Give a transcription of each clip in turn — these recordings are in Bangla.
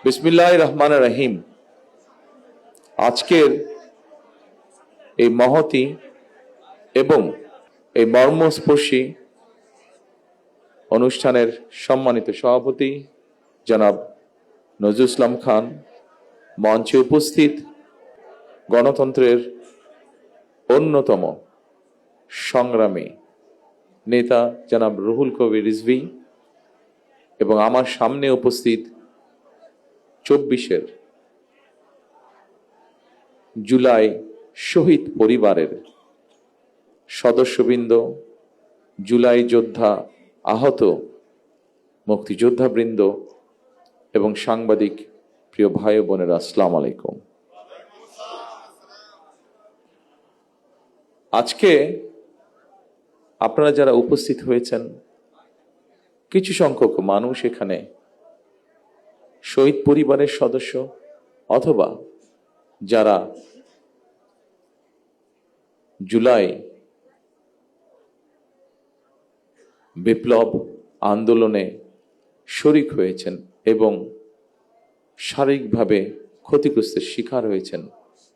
বিসমিল্লাহির রহমানির রহিম। আজকের এই মহতি এবং এই মর্মস্পর্শী অনুষ্ঠানের সম্মানিত সভাপতি জনাব নজরুল ইসলাম খান, মঞ্চে উপস্থিত গণতন্ত্রের অন্যতম সংগ্রামী নেতা জনাব রুহুল কবির রিজভী এবং আমার সামনে উপস্থিত 24-এর জুলাই শহীদ পরিবারের সদস্যবৃন্দ, জুলাই যোদ্ধা আহত মুক্তিযোদ্ধাবৃন্দ এবং সাংবাদিক প্রিয় ভাই ও বোনেরা, আসসালামু আলাইকুম। আজকে আপনারা যারা উপস্থিত হয়েছেন, কিছু সংখ্যক মানুষ এখানে শহীদ পরিবারের সদস্য অথবা যারা জুলাই বিপ্লব আন্দোলনে শরিক হয়েছেন এবং শারীরিকভাবে ক্ষতিগ্রস্তের শিকার হয়েছেন,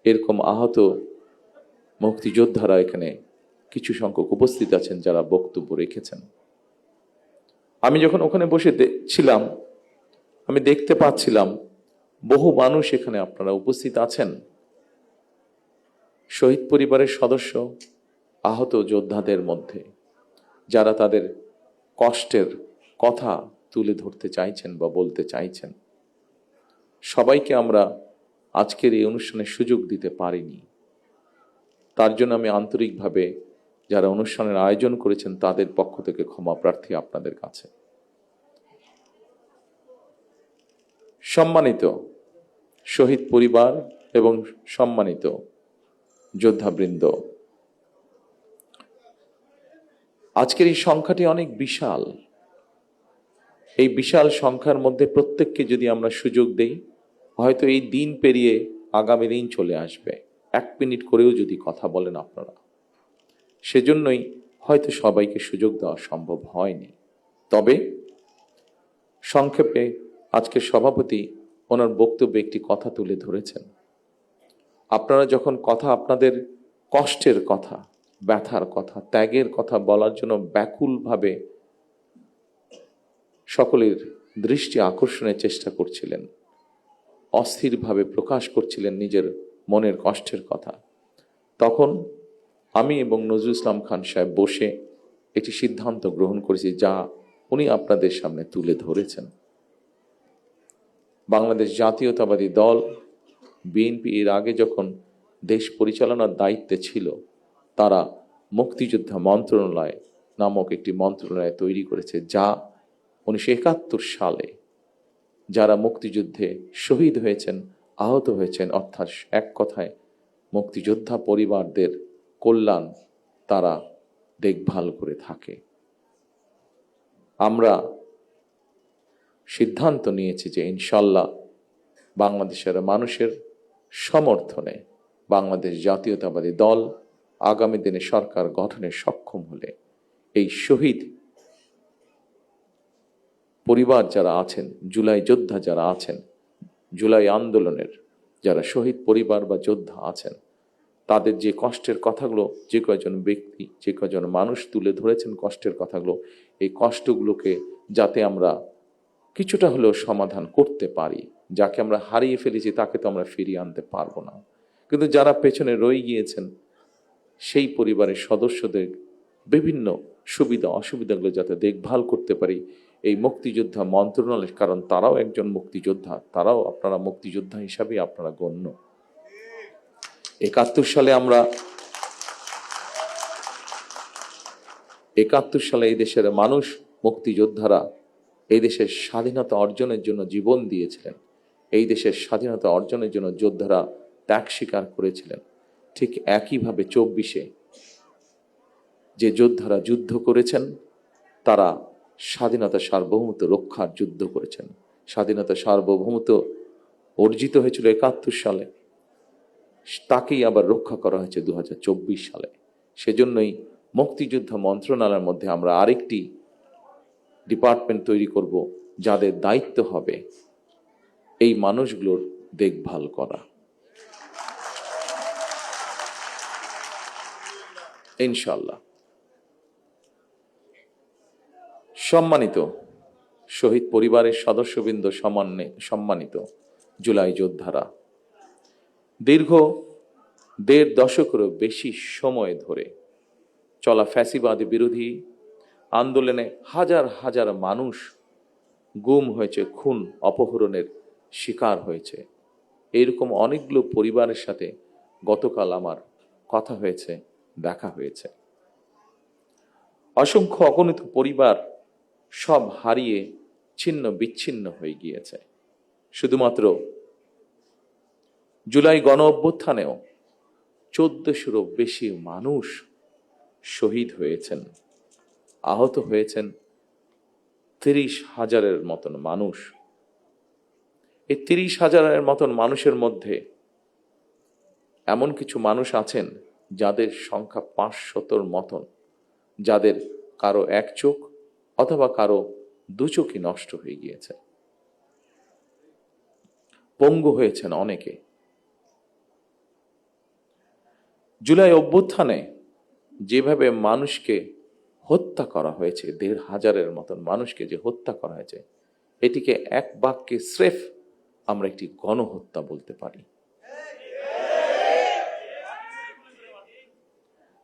এরকম আহত মুক্তিযোদ্ধারা এখানে কিছু সংখ্যক উপস্থিত আছেন যারা বক্তব্য রেখেছেন। আমি যখন ওখানে বসে ছিলাম, আমি দেখতে পাচ্ছিলাম বহু মানুষ এখানে আপনারা উপস্থিত আছেন, শহীদ পরিবারের সদস্য আহত যোদ্ধাদের মধ্যে যারা তাদের কষ্টের কথা তুলে ধরতে চাইছেন বা বলতে চাইছেন। সবাইকে আমরা আজকের এই অনুষ্ঠানের সুযোগ দিতে পারিনি, তার জন্য আমি আন্তরিকভাবে যারা অনুষ্ঠানের আয়োজন করেছেন তাদের পক্ষ থেকে ক্ষমা প্রার্থী আপনাদের কাছে। সম্মানিত শহীদ পরিবার এবং সম্মানিত যোদ্ধাবৃন্দ, আজকের এই সংখ্যাটি অনেক বিশাল। এই বিশাল সংখ্যার মধ্যে প্রত্যেককে যদি আমরা সুযোগ দেই, হয়তো এই দিন পেরিয়ে আগামী দিন চলে আসবে। 1 মিনিট করেও যদি কথা বলেন আপনারা, সেজন্যই হয়তো সবাইকে সুযোগ দেওয়া সম্ভব হয়নি। তবে সংক্ষেপে আজকের সভাপতি ওনার বক্তব্যে একটি কথা তুলে ধরেছেন। আপনারা যখন কথা, আপনাদের কষ্টের কথা, ব্যথার কথা, ত্যাগের কথা বলার জন্য ব্যাকুলভাবে সকলের দৃষ্টি আকর্ষণের চেষ্টা করছিলেন, অস্থিরভাবে প্রকাশ করছিলেন নিজের মনের কষ্টের কথা, তখন আমি এবং নজরুল ইসলাম খান সাহেব বসে একটি সিদ্ধান্ত গ্রহণ করেছি, যা উনি আপনাদের সামনে তুলে ধরেছেন। বাংলাদেশ জাতীয়তাবাদী দল বিএনপি এর আগে যখন দেশ পরিচালনার দায়িত্বে ছিল, তারা মুক্তিযোদ্ধা মন্ত্রণালয় নামক একটি মন্ত্রণালয় তৈরি করেছে, যা 1971 সালে যারা মুক্তিযুদ্ধে শহীদ হয়েছেন, আহত হয়েছেন, অর্থাৎ এক কথায় মুক্তিযোদ্ধা পরিবারদের কল্যাণ তারা দেখভাল করে থাকে। আমরা সিদ্ধান্ত নিয়েছি যে ইনশাল্লাহ বাংলাদেশের মানুষের সমর্থনে বাংলাদেশ জাতীয়তাবাদী দল আগামী দিনে সরকার গঠনে সক্ষম হলে এই শহীদ পরিবার যারা আছেন, জুলাই যোদ্ধা যারা আছেন, জুলাই আন্দোলনের যারা শহীদ পরিবার বা যোদ্ধা আছেন, তাদের যে কষ্টের কথাগুলো যে কয়জন ব্যক্তি, যে কয়জন মানুষ তুলে ধরেছেন কষ্টের কথাগুলো, এই কষ্টগুলোকে যাতে আমরা কিছুটা হলেও সমাধান করতে পারি। যাকে আমরা হারিয়ে ফেলেছি তাকে তো আমরা ফিরিয়ে আনতে পারবো না, কিন্তু যারা পেছনে রয়ে গিয়েছেন সেই পরিবারের সদস্যদের বিভিন্ন সুবিধা অসুবিধাগুলো যাতে দেখভাল করতে পারি এই মুক্তিযোদ্ধা মন্ত্রণালয়, কারণ তারাও একজন মুক্তিযোদ্ধা, তারাও আপনারা মুক্তিযোদ্ধা হিসাবে আপনারা গণ্য। 71 সালে এই দেশের মানুষ, মুক্তিযোদ্ধারা এই দেশের স্বাধীনতা অর্জনের জন্য জীবন দিয়েছিলেন। এই দেশের স্বাধীনতা অর্জনের জন্য যোদ্ধারা ত্যাগ স্বীকার করেছিলেন। ঠিক একইভাবে 24-এ যে যোদ্ধারা যুদ্ধ করেছেন, তারা স্বাধীনতা সার্বভৌমত্ব রক্ষার যুদ্ধ করেছেন। স্বাধীনতা সার্বভৌমত্ব অর্জিত হয়েছিল 71 সালে, তাকেই আবার রক্ষা করা হয়েছে 2024 সালে। সেজন্যই মুক্তিযোদ্ধা মন্ত্রণালয়ের মধ্যে আমরা আরেকটি ডিপার্টমেন্ট তৈরি করব, যাদের দায়িত্ব হবে এই মানুষগুলোর দেখভাল করা। ইনশাআল্লাহ। সম্মানিত শহীদ পরিবারের সদস্যবৃন্দ, সম্মানিত জুলাই যোদ্ধারা, দীর্ঘ ১.৫ দশকেরও বেশি সময় ধরে চলা ফ্যাসিবাদ বিরোধী আন্দোলনে হাজার হাজার মানুষ গুম হয়েছে, খুন অপহরণের শিকার হয়েছে। এইরকম অনেকগুলো পরিবারের সাথে গতকাল আমার কথা হয়েছে, দেখা হয়েছে। অসংখ্য অগণিত পরিবার সব হারিয়ে ছিন্ন বিচ্ছিন্ন হয়ে গিয়েছে। শুধুমাত্র জুলাই গণ অভ্যুত্থানেও ১৪০০রও বেশি মানুষ শহীদ হয়েছেন, আহত হয়েছেন ৩০,০০০-এর মতন মানুষ। এই ৩০,০০০-এর মতন মানুষের মধ্যে এমন কিছু মানুষ আছেন যাদের সংখ্যা ৫০০-র মতন, যাদের কারো এক চোখ অথবা কারো দু চোখই নষ্ট হয়ে গিয়েছে। পঙ্গু হয়েছেন অনেকে। জুলাই অভ্যুত্থানে যেভাবে মানুষকে হত্যা করা হয়েছে, ১৫০০-এর মতন মানুষকে যে হত্যা করা হয়েছে, এটিকে এক বাক্যে স্রেফ আমরা একটি গণহত্যা বলতে পারি।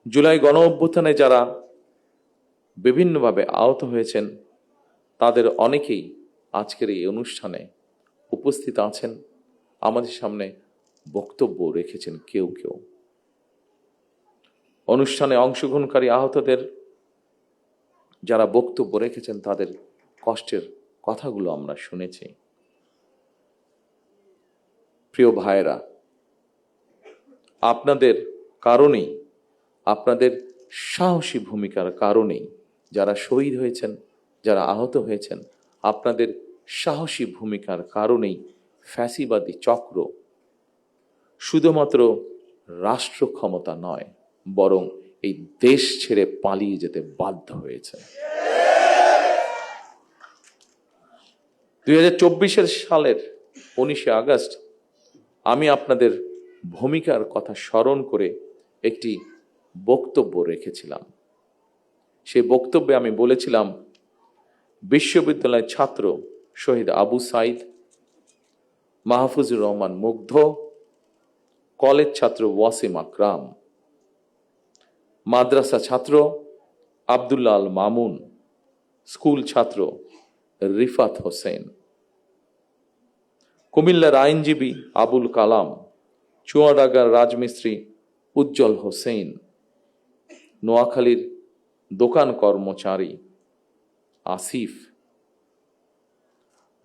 জুলাই গণ অভ্যুত্থানে যারা বিভিন্নভাবে আহত হয়েছেন তাদের অনেকেই আজকের এই অনুষ্ঠানে উপস্থিত আছেন, আমাদের সামনে বক্তব্য রেখেছেন কেউ কেউ। অনুষ্ঠানে অংশগ্রহণকারী আহতদের যারা বক্তব্য রেখেছেন তাদের কষ্টের কথাগুলো আমরা শুনেছি। প্রিয় ভাইরা, আপনাদের কারণেই, আপনাদের সাহসী ভূমিকার কারণেই যারা শহীদ হয়েছেন, যারা আহত হয়েছেন, আপনাদের সাহসী ভূমিকার কারণেই ফ্যাসিবাদী চক্র শুধুমাত্র রাষ্ট্র ক্ষমতা নয়, বরং এই দেশ ছেড়ে পালিয়ে যেতে বাধ্য হয়েছে। ২০২৪ সালের ১৯ আগস্ট আমি আপনাদের ভূমিকার কথা স্মরণ করে একটি বক্তব্য রেখেছিলাম। সেই বক্তব্যে আমি বলেছিলাম, বিশ্ববিদ্যালয়ের ছাত্র শহীদ আবু সাইদ, মাহফুজুর রহমান মুগ্ধ, কলেজ ছাত্র ওয়াসিম আকরাম, মাদ্রাসা ছাত্র আব্দুল্লাহ আল মামুন, স্কুল ছাত্র রিফাত হোসেন, কুমিল্লার আইনজীবী আবুল কালাম, চুয়াডাঙ্গার রাজমিস্ত্রি উজ্জ্বল হোসেন, নোয়াখালীর দোকান কর্মচারী আসিফ,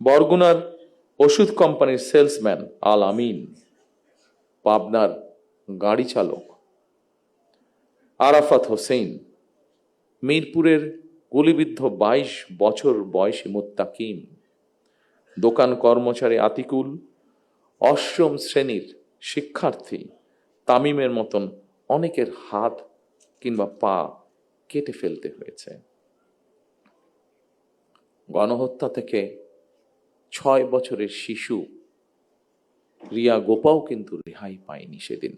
বরগুনার ওষুধ কোম্পানির সেলসম্যান আল আমিন, পাবনার গাড়ি চালক আরাফাত হোসেন, মিরপুরের গুলিবিদ্ধ ২২ বছর বয়সী মুত্তাকিম, দোকান কর্মচারী আতিকুল, অষ্টম শ্রেণীর শিক্ষার্থী তামিমের মতন অনেকের হাত কিংবা পা কেটে ফেলতে হয়েছে। গণহত্যা থেকে ৬ বছরের শিশু রিয়া গোপাও কিন্তু রেহাই পায়নি সেদিন।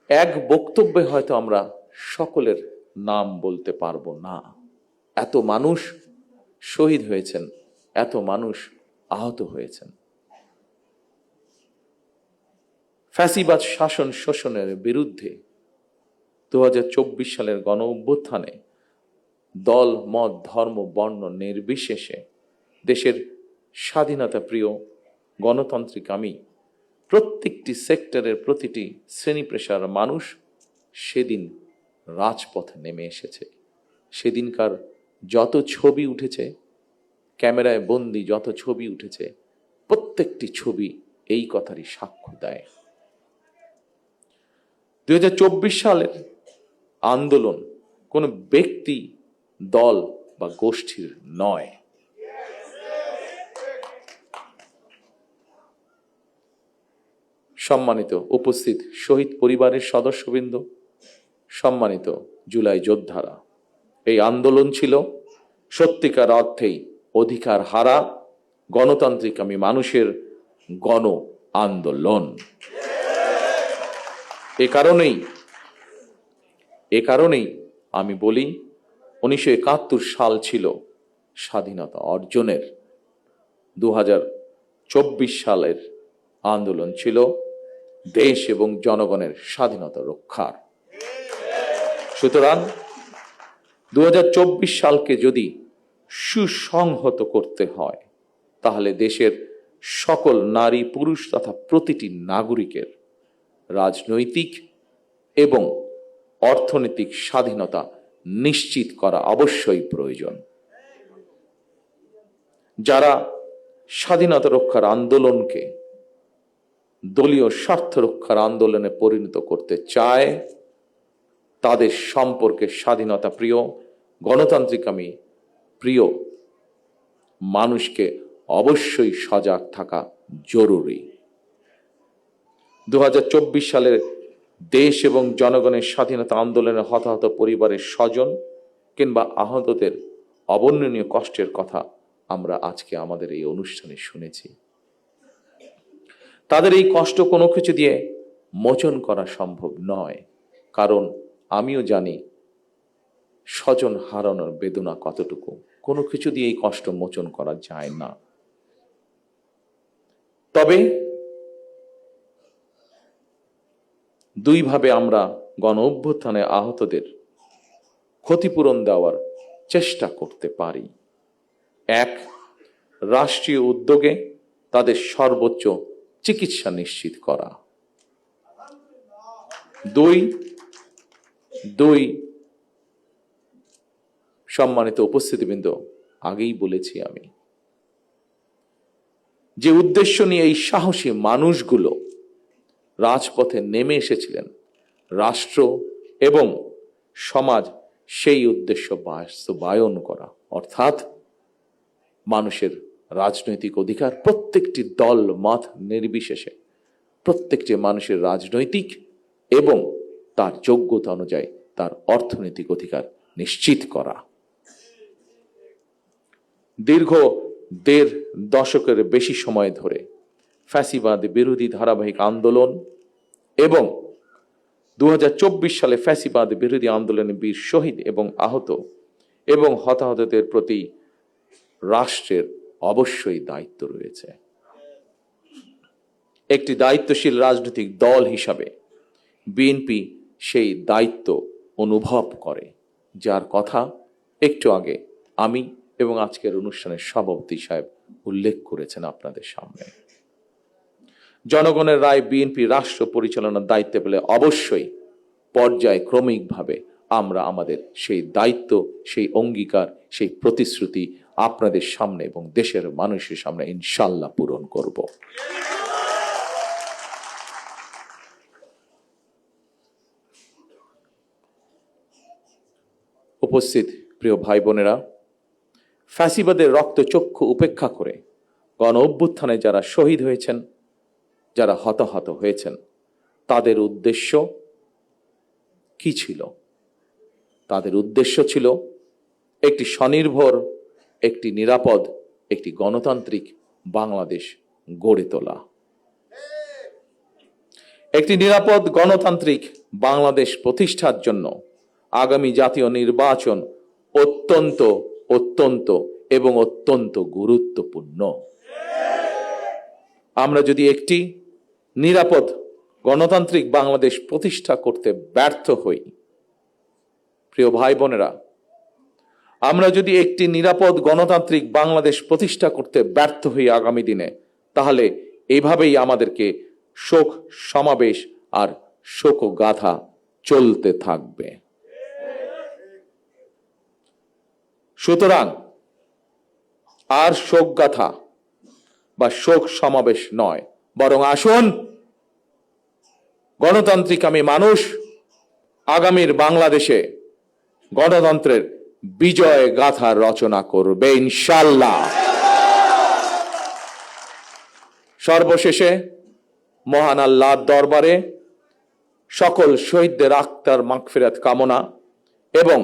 এক বক্তব্যে হয়তো আমরা সকলের নাম বলতে পারবো না। এত মানুষ শহীদ হয়েছেন, এত মানুষ আহত হয়েছেন। ফ্যাসিবাদ শাসন শোষণের বিরুদ্ধে ২০২৪ সালের গণ অভ্যুত্থানে দল, মত, ধর্ম, বর্ণ নির্বিশেষে দেশের স্বাধীনতা প্রিয়, গণতান্ত্রিকামী প্রত্যেকটি সেক্টরের প্রতিটি শ্রেণী পেশার মানুষ সেদিন রাজপথে নেমে এসেছে। সেদিনকার যত ছবি উঠেছে, ক্যামেরায় বন্দি যত ছবি উঠেছে, প্রত্যেকটি ছবি এই কথারই সাক্ষ্য দেয়। ২০২৪ সালের আন্দোলন কোনো ব্যক্তি, দল বা গোষ্ঠীর নয়। সম্মানিত উপস্থিত শহীদ পরিবারের সদস্যবৃন্দ, সম্মানিত জুলাই যোদ্ধারা, এই আন্দোলন ছিল সত্যিকার অর্থেই অধিকার হারা গণতান্ত্রিক আমি মানুষের গণ আন্দোলন। এ কারণেই আমি বলি 1971 সাল ছিল স্বাধীনতা অর্জনের, 2024 সালের আন্দোলন ছিল দেশ এবং জনগণের স্বাধীনতা রক্ষার। সুতরাং 2024 সালকে যদি সুসংহত করতে হয়, তাহলে দেশের সকল নারী পুরুষ তথা প্রতিটি নাগরিকের রাজনৈতিক এবং অর্থনৈতিক স্বাধীনতা নিশ্চিত করা অবশ্যই প্রয়োজন। যারা স্বাধীনতা রক্ষার আন্দোলনকে দলীয় স্বার্থ রক্ষার আন্দোলনে পরিণত করতে চায়, তাদের সম্পর্কে স্বাধীনতা প্রিয়, গণতান্ত্রিকামী প্রিয় মানুষকে অবশ্যই সজাগ থাকা জরুরি। 2024 সালের দেশ এবং জনগণের স্বাধীনতা আন্দোলনে হতাহত পরিবারের স্বজন কিংবা আহতদের অবর্ণনীয় কষ্টের কথা আমরা আজকে আমাদের এই অনুষ্ঠানে শুনেছি। তাদের এই কষ্ট কোনো কিছু দিয়ে মোচন করা সম্ভব নয়, কারণ আমিও জানি স্বজন হারানোর বেদনা কতটুকু। কোনো কিছু দিয়ে এই কষ্ট মোচন করা যায় না। তবে দুইভাবে আমরা গণ অভ্যুত্থানে আহতদের ক্ষতিপূরণ দেওয়ার চেষ্টা করতে পারি। এক, রাষ্ট্রীয় উদ্যোগে তাদের সর্বোচ্চ চিকিৎসা নিশ্চিত করা। দুই, সম্মানিত উপস্থিতিবৃন্দ, আগেই বলেছি আমি যে উদ্দেশ্য নিয়ে এই সাহসী মানুষগুলো রাজপথে নেমে এসেছিলেন, রাষ্ট্র এবং সমাজ সেই উদ্দেশ্য বাস্তবায়ন করা, অর্থাৎ মানুষের রাজনৈতিক অধিকার, প্রত্যেকটি দল মত নির্বিশেষে প্রত্যেকটি মানুষের রাজনৈতিক এবং তার যোগ্যতা অনুযায়ী তার অর্থনৈতিক অধিকার নিশ্চিত করা। দীর্ঘ 1.5 দশকের বেশি সময় ধরে ফ্যাসিবাদ বিরোধী ধারাবাহিক আন্দোলন এবং 2024 সালে ফ্যাসিবাদ বিরোধী আন্দোলনে বীর শহীদ এবং আহত এবং হতাহতদের প্রতি রাষ্ট্রের অবশ্যই দায়িত্ব রয়েছে। একটি দায়িত্বশীল রাজনৈতিক দল হিসাবে বিএনপি সেই দায়িত্ব অনুভব করে, যার কথা একটু আগে আমি এবং আজকের অনুষ্ঠানের সভাপতি সাহেব উল্লেখ করেছেন আপনাদের সামনে। জনগণের রায় বিএনপি রাষ্ট্র পরিচালনার দায়িত্বে পেলে অবশ্যই পর্যায়ক্রমিকভাবে আমরা আমাদের সেই দায়িত্ব, সেই অঙ্গীকার, সেই প্রতিশ্রুতি আপনাদের সামনে এবং দেশের মানুষের সামনে ইনশাআল্লাহ পূরণ করব। উপস্থিত প্রিয় ভাই বোনেরা, ফ্যাসিবাদের রক্তচক্ষু উপেক্ষা করে গণ অভ্যুত্থানে যারা শহীদ হয়েছেন, যারা হতাহত হয়েছেন, তাদের উদ্দেশ্য কি ছিল? তাদের উদ্দেশ্য ছিল একটি স্বনির্ভর, একটি নিরাপদ, একটি গণতান্ত্রিক বাংলাদেশ গড়ে তোলা। একটি নিরাপদ গণতান্ত্রিক বাংলাদেশ প্রতিষ্ঠার জন্য আগামী জাতীয় নির্বাচন অত্যন্ত অত্যন্ত এবং অত্যন্ত গুরুত্বপূর্ণ। আমরা যদি একটি নিরাপদ গণতান্ত্রিক বাংলাদেশ প্রতিষ্ঠা করতে ব্যর্থ হই, প্রিয় ভাই বোনেরা, আমরা যদি একটি নিরাপদ গণতান্ত্রিক বাংলাদেশ প্রতিষ্ঠা করতে ব্যর্থ হই আগামী দিনে, তাহলে এইভাবেই আমাদেরকে শোক সমাবেশ আর শোকগাথা চলতে থাকবে। সুতরাং আর শোকগাথা বা শোক সমাবেশ নয়, বরং আসুন গণতান্ত্রিক আমি মানুষ আগামীর বাংলাদেশে গণতন্ত্রের বিজয় গাথা রচনা করবে ইনশাআল্লাহ। সর্বশেষে মহান আল্লাহর দরবারে সকল শহীদদের আত্মার মাগফিরাত কামনা এবং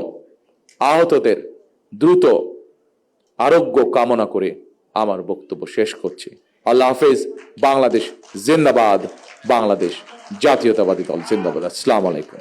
আহতদের দ্রুত আরোগ্য কামনা করে আমার বক্তব্য শেষ করছি। আল্লাহ হাফেজ। বাংলাদেশ জিন্দাবাদ। বাংলাদেশ জাতীয়তাবাদী দল জিন্দাবাদ। আসসালামু আলাইকুম।